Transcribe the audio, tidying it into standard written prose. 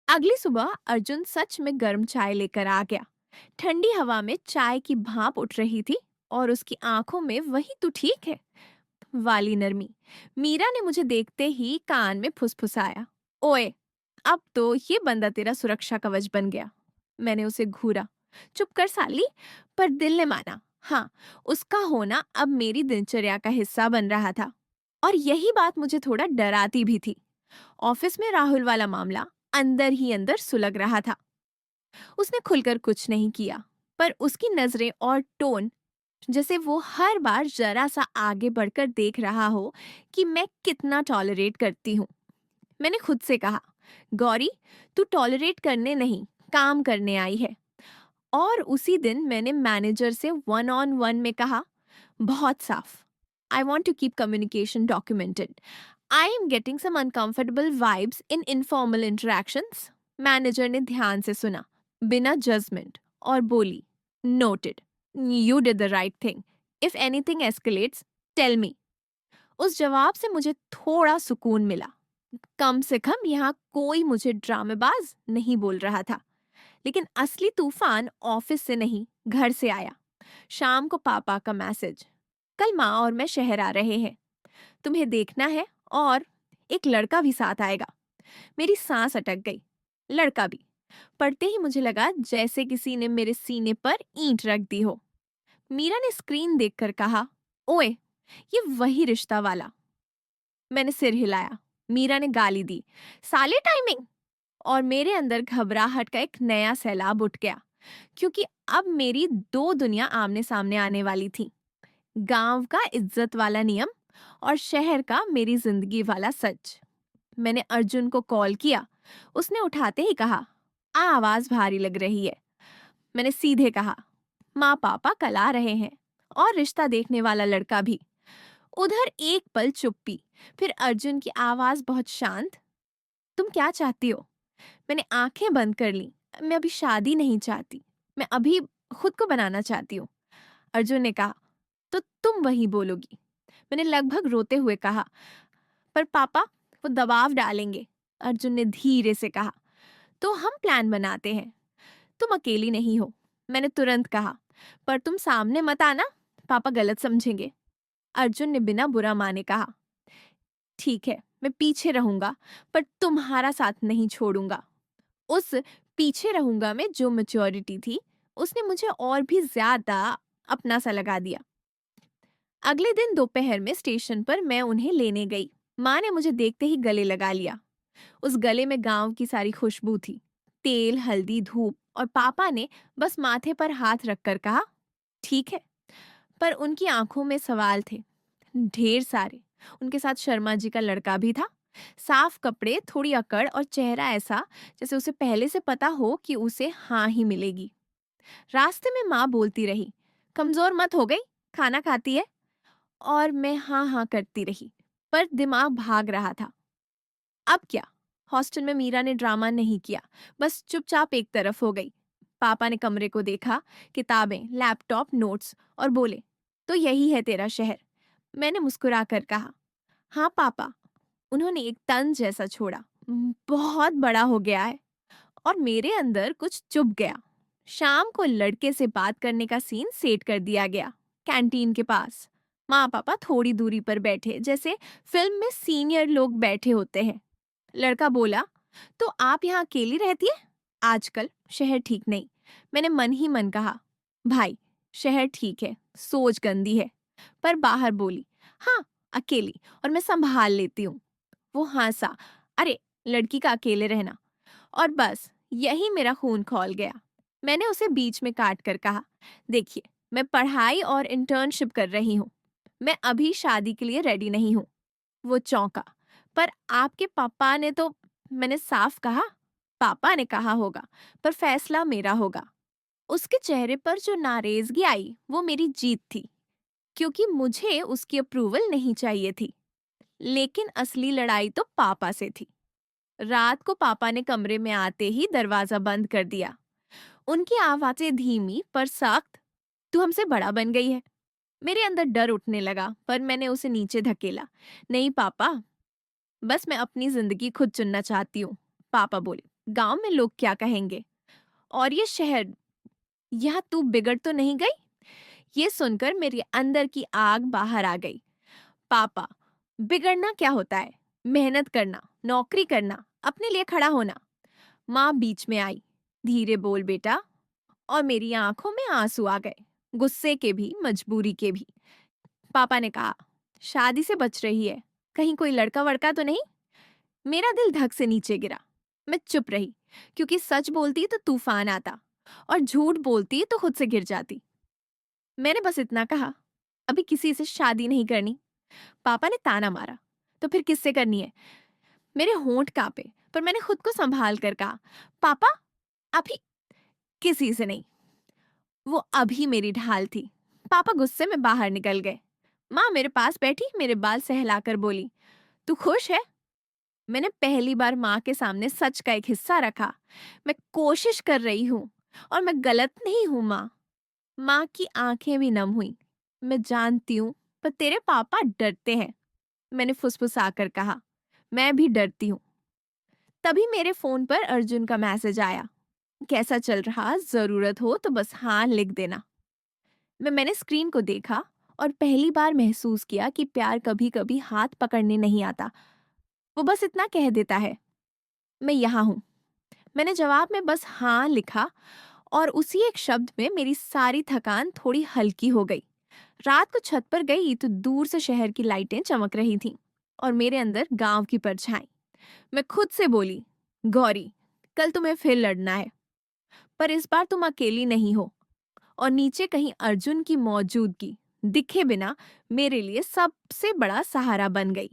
अगली सुबह अर्जुन सच में गर्म चाय लेकर आ गया। ठंडी हवा में चाय की भाप उठ रही थी और उसकी आंखों में वही तू ठीक है वाली नरमी। मीरा ने मुझे देखते ही कान में फुसफुसाया, ओए, अब तो ये बंदा तेरा सुरक्षा कवच बन गया। मैंने उसे घूरा, चुप कर साली। पर दिल ने माना, हाँ, उसका होना अब मेरी दिनचर्या का हिस्सा बन रहा था। और यही बात मुझे थोड़ा डराती भी थी। ऑफिस में राहुल वाला मामला अंदर ही अंदर सुलग रहा था। उसने खुलकर कुछ नहीं किया, पर उसकी नजरें और टोन, जैसे वो हर बार जरा सा आगे बढ़कर देख रहा हो कि मैं कितना टॉलरेट करती हूँ। मैंने खुद से कहा, गौरी, तू टॉलरेट करने नहीं, काम करने आई है। और उसी दिन मैंने मैनेजर से वन ऑन वन में कहा, बहुत साफ, I want to keep communication documented. I am getting some uncomfortable vibes in informal interactions. Manager ने ध्यान से सुना, बिना जजमेंट, और बोली, noted, you did the right thing. If anything escalates, tell me. उस जवाब से मुझे थोड़ा सुकून मिला। कम से कम यहाँ कोई मुझे ड्रामेबाज नहीं बोल रहा था। लेकिन असली तूफान ऑफिस से नहीं, घर से आया। शाम को पापा का मैसेज, कल माँ और मैं शहर आ रहे हैं, तुम्हें देखना है, और एक लड़का भी साथ आएगा। मेरी सांस अटक गई। लड़का भी। पढ़ते ही मुझे लगा जैसे किसी ने मेरे सीने पर ईंट रख दी हो। मीरा ने स्क्रीन देखकर कहा, ओए, ये वही रिश्ता वाला। मैंने सिर हिलाया। मीरा ने गाली दी, साले टाइमिंग। और मेरे अंदर घबराहट का एक नया सैलाब उठ गया, क्योंकि अब मेरी दो दुनिया आमने सामने आने वाली थी। गांव का इज्जत वाला नियम और शहर का मेरी जिंदगी वाला सच। मैंने अर्जुन को कॉल किया। उसने उठाते ही कहा, आवाज भारी लग रही है। मैंने सीधे कहा, माँ पापा कल आ रहे हैं, और रिश्ता देखने वाला लड़का भी। उधर एक पल चुप्पी, फिर अर्जुन की आवाज बहुत शांत, तुम क्या चाहती हो? मैंने आंखें बंद कर ली। मैं अभी शादी नहीं चाहती, मैं अभी खुद को बनाना चाहती हूँ। अर्जुन ने कहा, तो तुम वही बोलोगी। मैंने लगभग रोते हुए कहा, पर पापा, वो दबाव डालेंगे। अर्जुन ने धीरे से कहा, तो हम प्लान बनाते हैं, तुम अकेली नहीं हो। मैंने तुरंत कहा, पर तुम सामने मत आना, पापा गलत समझेंगे। अर्जुन ने बिना बुरा माने कहा, ठीक है, मैं पीछे रहूंगा, पर तुम्हारा साथ नहीं छोड़ूंगा। उस पीछे रहूंगा में जो मैच्योरिटी थी, उसने मुझे और भी ज्यादा अपना सा लगा दिया। अगले दिन दोपहर में स्टेशन पर मैं उन्हें लेने गई। माँ ने मुझे देखते ही गले लगा लिया। उस गले में गांव की सारी खुशबू थी, तेल, हल्दी, धूप। और पापा ने बस माथे पर हाथ रखकर कहा, ठीक है। पर उनकी आंखों में सवाल थे, ढेर सारे। उनके साथ शर्मा जी का लड़का भी था। साफ कपड़े, थोड़ी अकड़, और चेहरा ऐसा जैसे उसे पहले से पता हो कि उसे हाँ ही मिलेगी। रास्ते में माँ बोलती रही, कमजोर मत हो गई, खाना खाती है। और मैं हाँ हाँ करती रही, पर दिमाग भाग रहा था। अब क्या? हॉस्टल में मीरा ने ड्रामा नहीं किया, बस चुपचाप एक तरफ हो गई। पापा ने कमरे को देखा, किताबें, लैपटॉप, नोट्स, और बोले, तो यही है तेरा शहर। मैंने मुस्कुराकर कहा, हाँ पापा। उन्होंने एक तंज जैसा छोड़ा, बहुत बड़ा हो गया है। और मेरे अंदर कुछ चुभ गया। शाम को लड़के से बात करने का सीन सेट कर दिया गया, कैंटीन के पास। माँ पापा थोड़ी दूरी पर बैठे, जैसे फिल्म में सीनियर लोग बैठे होते हैं। लड़का बोला, तो आप यहाँ अकेली रहती है? आजकल शहर ठीक नहीं। मैंने मन ही मन कहा, भाई, शहर ठीक है, सोच गंदी है। पर बाहर बोली, हाँ, अकेली, और मैं संभाल लेती हूँ। वो हंसा, अरे, लड़की का अकेले रहना। और बस यही मेरा खून खौल गया। मैंने उसे बीच में काट कर कहा, देखिए, मैं पढ़ाई और इंटर्नशिप कर रही हूँ, मैं अभी शादी के लिए रेडी नहीं हूँ। वो चौंका, पर आपके पापा ने तो। मैंने साफ कहा, पापा ने कहा होगा, पर फैसला मेरा होगा। उसके चेहरे पर जो नाराजगी आई, वो मेरी जीत थी, क्योंकि मुझे उसकी अप्रूवल नहीं चाहिए थी। लेकिन असली लड़ाई तो पापा से थी। रात को पापा ने कमरे में आते ही दरवाजा बंद कर दिया। उनकी आवाजें धीमी पर सख्त, तू हमसे बड़ा बन गई है। मेरे अंदर डर उठने लगा, पर मैंने उसे नीचे धकेला। नहीं पापा, बस मैं अपनी जिंदगी खुद चुनना चाहती हूँ। पापा बोले, गांव में लोग क्या कहेंगे? और ये शहर, यहाँ तू बिगड़ तो नहीं गई? ये सुनकर मेरे अंदर की आग बाहर आ गई। पापा, बिगड़ना क्या होता है? मेहनत करना, नौकरी करना, अपने लिए खड़ा होना। माँ बीच में आई। धीरे बोल बेटा। और मेरी आंखों में आंसू आ गए, गुस्से के भी, मजबूरी के भी। पापा ने कहा, शादी से बच रही है, कहीं कोई लड़का वड़का तो नहीं? मेरा दिल धक से नीचे गिरा। मैं चुप रही, क्योंकि सच बोलती तो तूफान आता और झूठ बोलती तो खुद से गिर जाती। मैंने बस इतना कहा, अभी किसी से शादी नहीं करनी। पापा ने ताना मारा, तो फिर किससे करनी है? मेरे होंठ कांपे, पर मैंने खुद को संभाल कर कहा, पापा, अभी किसी से नहीं। वो अभी मेरी ढाल थी। पापा गुस्से में बाहर निकल गए। माँ मेरे पास बैठी मेरे बाल सहलाकर बोली, तू खुश है? मैंने पहली बार माँ के सामने सच का एक हिस्सा रखा। मैं कोशिश कर रही हूँ और मैं गलत नहीं हूँ माँ। माँ की आंखें भी नम हुई। मैं जानती हूँ, पर तेरे पापा डरते हैं। मैंने फुसफुसाकर कहा, मैं भी डरती हूँ। तभी मेरे फोन पर अर्जुन का मैसेज आया। कैसा चल रहा? जरूरत हो तो बस हाँ लिख देना। मैंने स्क्रीन को देखा और पहली बार महसूस किया कि प्यार कभी कभी हाथ पकड़ने नहीं आता। वो बस इतना कह देता है, मैं यहाँ हूँ। मैंने जवाब में बस हाँ लिखा और उसी एक शब्द में मेरी सारी थकान थोड़ी हल्की हो गई। रात को छत पर गई तो दूर से शहर की लाइटें चमक रही थीं और मेरे अंदर गांव की परछाई। मैं खुद से बोली, गौरी, कल तुम्हें फिर लड़ना है, पर इस बार तुम अकेली नहीं हो। और नीचे कहीं अर्जुन की मौजूदगी दिखे बिना मेरे लिए सबसे बड़ा सहारा बन गई।